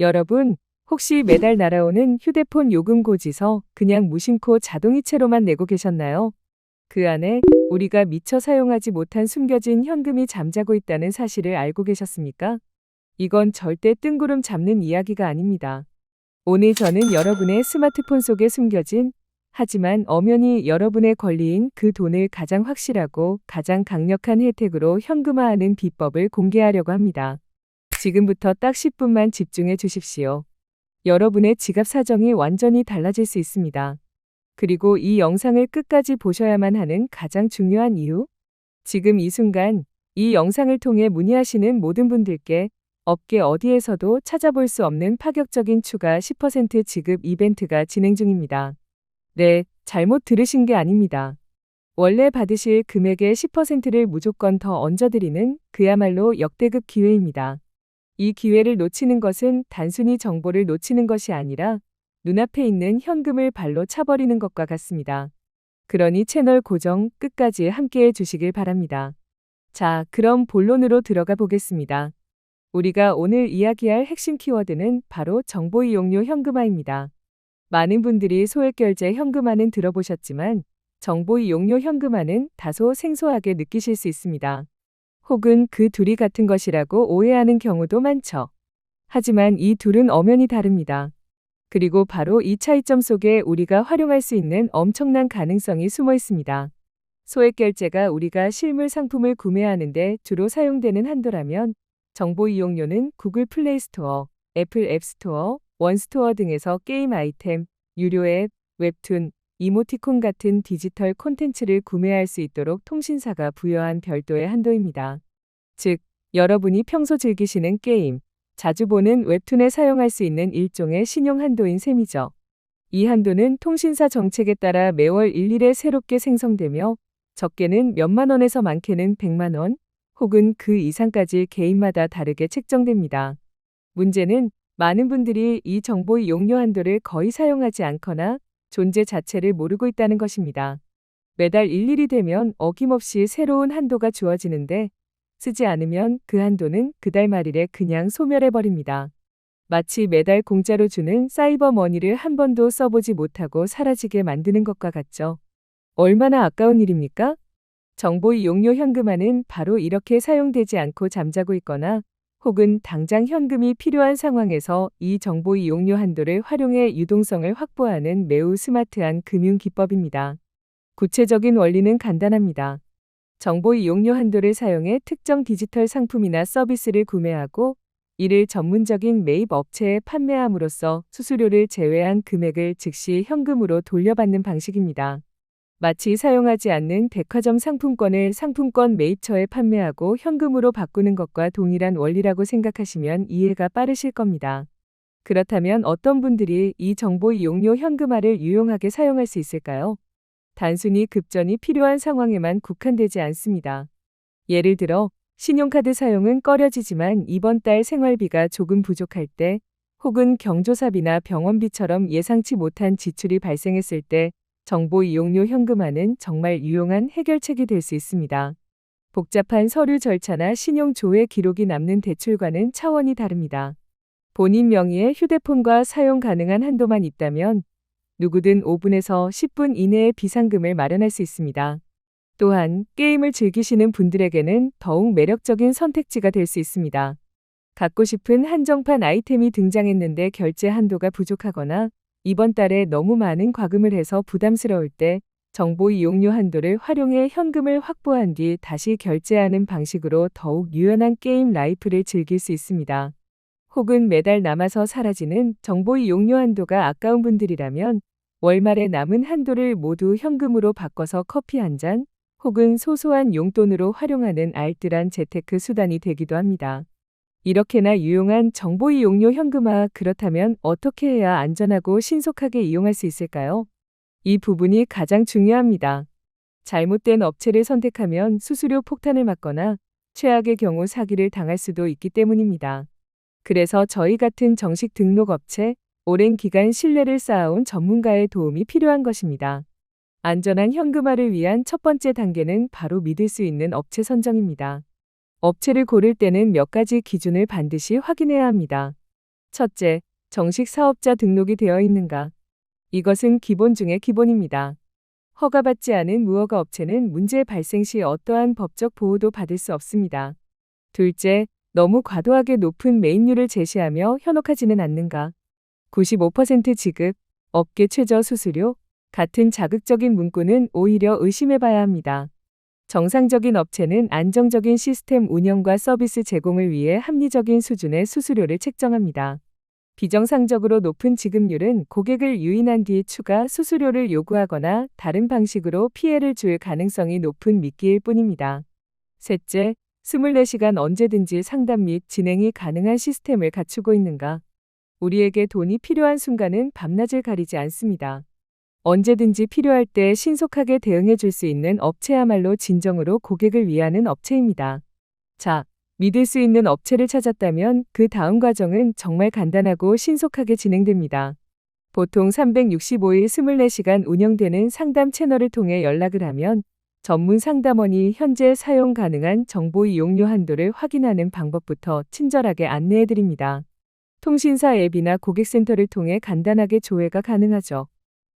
여러분, 혹시 매달 날아오는 휴대폰 요금 고지서 그냥 무심코 자동이체로만 내고 계셨나요? 그 안에 우리가 미처 사용하지 못한 숨겨진 현금이 잠자고 있다는 사실을 알고 계셨습니까? 이건 절대 뜬구름 잡는 이야기가 아닙니다. 오늘 저는 여러분의 스마트폰 속에 숨겨진, 하지만 엄연히 여러분의 권리인 그 돈을 가장 확실하고 가장 강력한 혜택으로 현금화하는 비법을 공개하려고 합니다. 지금부터 딱 10분만 집중해 주십시오. 여러분의 지갑 사정이 완전히 달라질 수 있습니다. 그리고 이 영상을 끝까지 보셔야만 하는 가장 중요한 이유? 지금 이 순간 이 영상을 통해 문의하시는 모든 분들께 업계 어디에서도 찾아볼 수 없는 파격적인 추가 10% 지급 이벤트가 진행 중입니다. 네, 잘못 들으신 게 아닙니다. 원래 받으실 금액의 10%를 무조건 더 얹어드리는 그야말로 역대급 기회입니다. 이 기회를 놓치는 것은 단순히 정보를 놓치는 것이 아니라 눈앞에 있는 현금을 발로 차버리는 것과 같습니다. 그러니 채널 고정 끝까지 함께해 주시길 바랍니다. 자, 그럼 본론으로 들어가 보겠습니다. 우리가 오늘 이야기할 핵심 키워드는 바로 정보 이용료 현금화입니다. 많은 분들이 소액결제 현금화는 들어보셨지만 정보 이용료 현금화는 다소 생소하게 느끼실 수 있습니다. 혹은 그 둘이 같은 것이라고 오해하는 경우도 많죠. 하지만 이 둘은 엄연히 다릅니다. 그리고 바로 이 차이점 속에 우리가 활용할 수 있는 엄청난 가능성이 숨어 있습니다. 소액결제가 우리가 실물 상품을 구매하는데 주로 사용되는 한도라면 정보 이용료는 구글 플레이 스토어, 애플 앱 스토어, 원스토어 등에서 게임 아이템, 유료 앱, 웹툰, 이모티콘 같은 디지털 콘텐츠를 구매할 수 있도록 통신사가 부여한 별도의 한도입니다. 즉, 여러분이 평소 즐기시는 게임, 자주 보는 웹툰에 사용할 수 있는 일종의 신용 한도인 셈이죠. 이 한도는 통신사 정책에 따라 매월 일일에 새롭게 생성되며 적게는 몇만 원에서 많게는 100만 원, 혹은 그 이상까지 개인마다 다르게 책정됩니다. 문제는 많은 분들이 이 정보 이용료 한도를 거의 사용하지 않거나 존재 자체를 모르고 있다는 것입니다. 매달 일일이 되면 어김없이 새로운 한도가 주어지는데 쓰지 않으면 그 한도는 그달 말일에 그냥 소멸해버립니다. 마치 매달 공짜로 주는 사이버 머니를 한 번도 써보지 못하고 사라지게 만드는 것과 같죠. 얼마나 아까운 일입니까? 정보 이용료 현금화는 바로 이렇게 사용되지 않고 잠자고 있거나 혹은 당장 현금이 필요한 상황에서 이 정보 이용료 한도를 활용해 유동성을 확보하는 매우 스마트한 금융 기법입니다. 구체적인 원리는 간단합니다. 정보 이용료 한도를 사용해 특정 디지털 상품이나 서비스를 구매하고 이를 전문적인 매입 업체에 판매함으로써 수수료를 제외한 금액을 즉시 현금으로 돌려받는 방식입니다. 마치 사용하지 않는 백화점 상품권을 상품권 매입처에 판매하고 현금으로 바꾸는 것과 동일한 원리라고 생각하시면 이해가 빠르실 겁니다. 그렇다면 어떤 분들이 이 정보 이용료 현금화를 유용하게 사용할 수 있을까요? 단순히 급전이 필요한 상황에만 국한되지 않습니다. 예를 들어 신용카드 사용은 꺼려지지만 이번 달 생활비가 조금 부족할 때, 혹은 경조사비나 병원비처럼 예상치 못한 지출이 발생했을 때 정보 이용료 현금화는 정말 유용한 해결책이 될 수 있습니다. 복잡한 서류 절차나 신용 조회 기록이 남는 대출과는 차원이 다릅니다. 본인 명의의 휴대폰과 사용 가능한 한도만 있다면 누구든 5분에서 10분 이내에 비상금을 마련할 수 있습니다. 또한 게임을 즐기시는 분들에게는 더욱 매력적인 선택지가 될 수 있습니다. 갖고 싶은 한정판 아이템이 등장했는데 결제 한도가 부족하거나 이번 달에 너무 많은 과금을 해서 부담스러울 때 정보 이용료 한도를 활용해 현금을 확보한 뒤 다시 결제하는 방식으로 더욱 유연한 게임 라이프를 즐길 수 있습니다. 혹은 매달 남아서 사라지는 정보 이용료 한도가 아까운 분들이라면 월말에 남은 한도를 모두 현금으로 바꿔서 커피 한 잔, 혹은 소소한 용돈으로 활용하는 알뜰한 재테크 수단이 되기도 합니다. 이렇게나 유용한 정보 이용료 현금화, 그렇다면 어떻게 해야 안전하고 신속하게 이용할 수 있을까요? 이 부분이 가장 중요합니다. 잘못된 업체를 선택하면 수수료 폭탄을 맞거나 최악의 경우 사기를 당할 수도 있기 때문입니다. 그래서 저희 같은 정식 등록 업체, 오랜 기간 신뢰를 쌓아온 전문가의 도움이 필요한 것입니다. 안전한 현금화를 위한 첫 번째 단계는 바로 믿을 수 있는 업체 선정입니다. 업체를 고를 때는 몇 가지 기준을 반드시 확인해야 합니다. 첫째, 정식 사업자 등록이 되어 있는가? 이것은 기본 중의 기본입니다. 허가받지 않은 무허가 업체는 문제 발생 시 어떠한 법적 보호도 받을 수 없습니다. 둘째, 너무 과도하게 높은 매입률을 제시하며 현혹하지는 않는가? 95% 지급, 업계 최저 수수료 같은 자극적인 문구는 오히려 의심해봐야 합니다. 정상적인 업체는 안정적인 시스템 운영과 서비스 제공을 위해 합리적인 수준의 수수료를 책정합니다. 비정상적으로 높은 지급률은 고객을 유인한 뒤 추가 수수료를 요구하거나 다른 방식으로 피해를 줄 가능성이 높은 미끼일 뿐입니다. 셋째, 24시간 언제든지 상담 및 진행이 가능한 시스템을 갖추고 있는가? 우리에게 돈이 필요한 순간은 밤낮을 가리지 않습니다. 언제든지 필요할 때 신속하게 대응해 줄 수 있는 업체야말로 진정으로 고객을 위하는 업체입니다. 자, 믿을 수 있는 업체를 찾았다면 그 다음 과정은 정말 간단하고 신속하게 진행됩니다. 보통 365일 24시간 운영되는 상담 채널을 통해 연락을 하면 전문 상담원이 현재 사용 가능한 정보 이용료 한도를 확인하는 방법부터 친절하게 안내해 드립니다. 통신사 앱이나 고객센터를 통해 간단하게 조회가 가능하죠.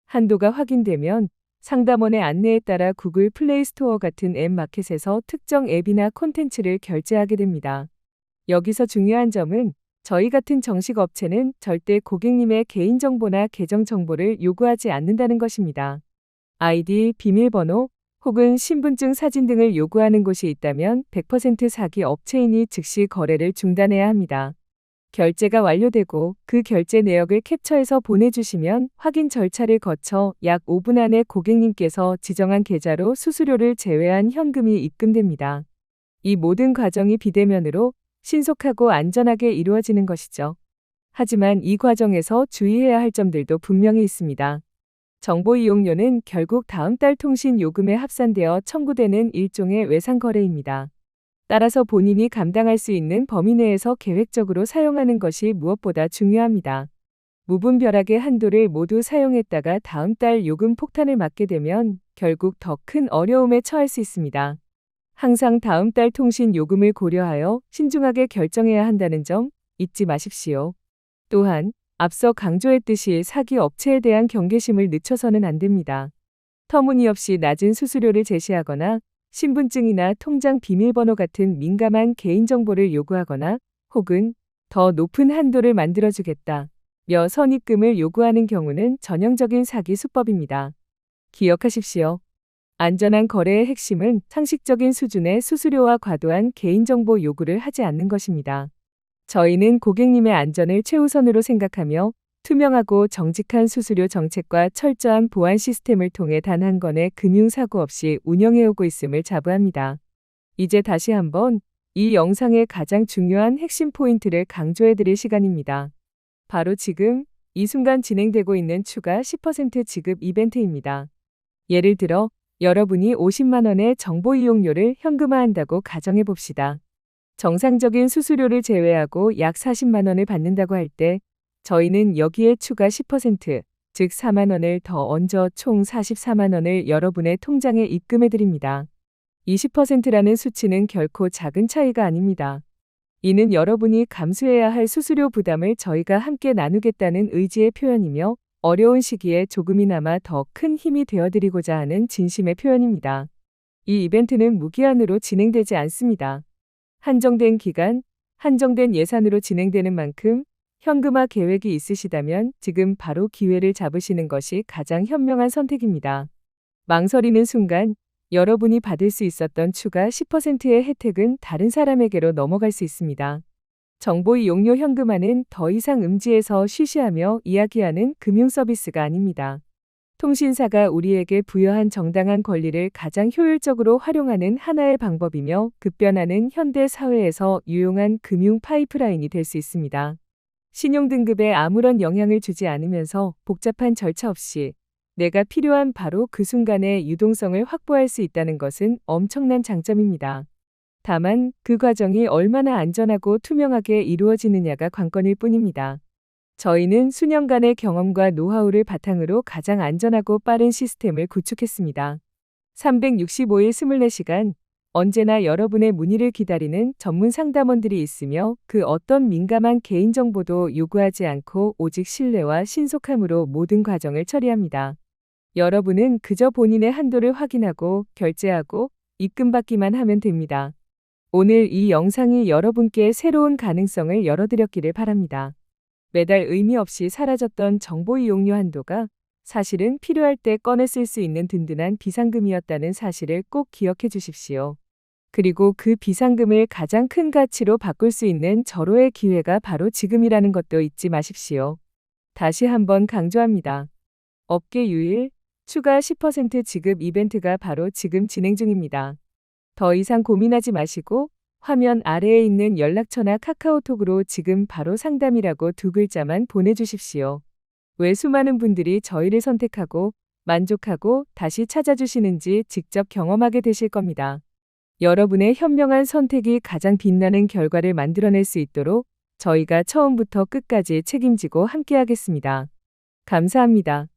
한도가 확인되면 상담원의 안내에 따라 구글 플레이 스토어 같은 앱 마켓에서 특정 앱이나 콘텐츠를 결제하게 됩니다. 여기서 중요한 점은 저희 같은 정식 업체는 절대 고객님의 개인정보나 계정 정보를 요구하지 않는다는 것입니다. 아이디, 비밀번호 혹은 신분증 사진 등을 요구하는 곳이 있다면 100% 사기 업체이니 즉시 거래를 중단해야 합니다. 결제가 완료되고 그 결제 내역을 캡처해서 보내주시면 확인 절차를 거쳐 약 5분 안에 고객님께서 지정한 계좌로 수수료를 제외한 현금이 입금됩니다. 이 모든 과정이 비대면으로 신속하고 안전하게 이루어지는 것이죠. 하지만 이 과정에서 주의해야 할 점들도 분명히 있습니다. 정보 이용료는 결국 다음 달 통신 요금에 합산되어 청구되는 일종의 외상 거래입니다. 따라서 본인이 감당할 수 있는 범위 내에서 계획적으로 사용하는 것이 무엇보다 중요합니다. 무분별하게 한도를 모두 사용했다가 다음 달 요금 폭탄을 맞게 되면 결국 더 큰 어려움에 처할 수 있습니다. 항상 다음 달 통신 요금을 고려하여 신중하게 결정해야 한다는 점 잊지 마십시오. 또한 앞서 강조했듯이 사기 업체에 대한 경계심을 늦춰서는 안 됩니다. 터무니없이 낮은 수수료를 제시하거나 신분증이나 통장 비밀번호 같은 민감한 개인정보를 요구하거나 혹은 더 높은 한도를 만들어주겠다 며 선입금을 요구하는 경우는 전형적인 사기 수법입니다. 기억하십시오. 안전한 거래의 핵심은 상식적인 수준의 수수료와 과도한 개인정보 요구를 하지 않는 것입니다. 저희는 고객님의 안전을 최우선으로 생각하며 투명하고 정직한 수수료 정책과 철저한 보안 시스템을 통해 단 한 건의 금융사고 없이 운영해오고 있음을 자부합니다. 이제 다시 한번 이 영상의 가장 중요한 핵심 포인트를 강조해드릴 시간입니다. 바로 지금 이 순간 진행되고 있는 추가 10% 지급 이벤트입니다. 예를 들어 여러분이 50만 원의 정보 이용료를 현금화한다고 가정해봅시다. 정상적인 수수료를 제외하고 약 40만 원을 받는다고 할 때 저희는 여기에 추가 10%, 즉 4만 원을 더 얹어 총 44만 원을 여러분의 통장에 입금해 드립니다. 20%라는 수치는 결코 작은 차이가 아닙니다. 이는 여러분이 감수해야 할 수수료 부담을 저희가 함께 나누겠다는 의지의 표현이며 어려운 시기에 조금이나마 더 큰 힘이 되어드리고자 하는 진심의 표현입니다. 이 이벤트는 무기한으로 진행되지 않습니다. 한정된 기간, 한정된 예산으로 진행되는 만큼 현금화 계획이 있으시다면 지금 바로 기회를 잡으시는 것이 가장 현명한 선택입니다. 망설이는 순간 여러분이 받을 수 있었던 추가 10%의 혜택은 다른 사람에게로 넘어갈 수 있습니다. 정보 이용료 현금화는 더 이상 음지에서 쉬쉬하며 이야기하는 금융 서비스가 아닙니다. 통신사가 우리에게 부여한 정당한 권리를 가장 효율적으로 활용하는 하나의 방법이며 급변하는 현대 사회에서 유용한 금융 파이프라인이 될 수 있습니다. 신용등급에 아무런 영향을 주지 않으면서 복잡한 절차 없이 내가 필요한 바로 그 순간에 유동성을 확보할 수 있다는 것은 엄청난 장점입니다. 다만 그 과정이 얼마나 안전하고 투명하게 이루어지느냐가 관건일 뿐입니다. 저희는 수년간의 경험과 노하우를 바탕으로 가장 안전하고 빠른 시스템을 구축했습니다. 365일 24시간 언제나 여러분의 문의를 기다리는 전문 상담원들이 있으며 그 어떤 민감한 개인정보도 요구하지 않고 오직 신뢰와 신속함으로 모든 과정을 처리합니다. 여러분은 그저 본인의 한도를 확인하고 결제하고 입금받기만 하면 됩니다. 오늘 이 영상이 여러분께 새로운 가능성을 열어드렸기를 바랍니다. 매달 의미 없이 사라졌던 정보 이용료 한도가 사실은 필요할 때 꺼내 쓸 수 있는 든든한 비상금이었다는 사실을 꼭 기억해 주십시오. 그리고 그 비상금을 가장 큰 가치로 바꿀 수 있는 절호의 기회가 바로 지금이라는 것도 잊지 마십시오. 다시 한번 강조합니다. 업계 유일 추가 10% 지급 이벤트가 바로 지금 진행 중입니다. 더 이상 고민하지 마시고 화면 아래에 있는 연락처나 카카오톡으로 지금 바로 상담이라고 두 글자만 보내주십시오. 왜 수많은 분들이 저희를 선택하고 만족하고 다시 찾아주시는지 직접 경험하게 되실 겁니다. 여러분의 현명한 선택이 가장 빛나는 결과를 만들어낼 수 있도록 저희가 처음부터 끝까지 책임지고 함께하겠습니다. 감사합니다.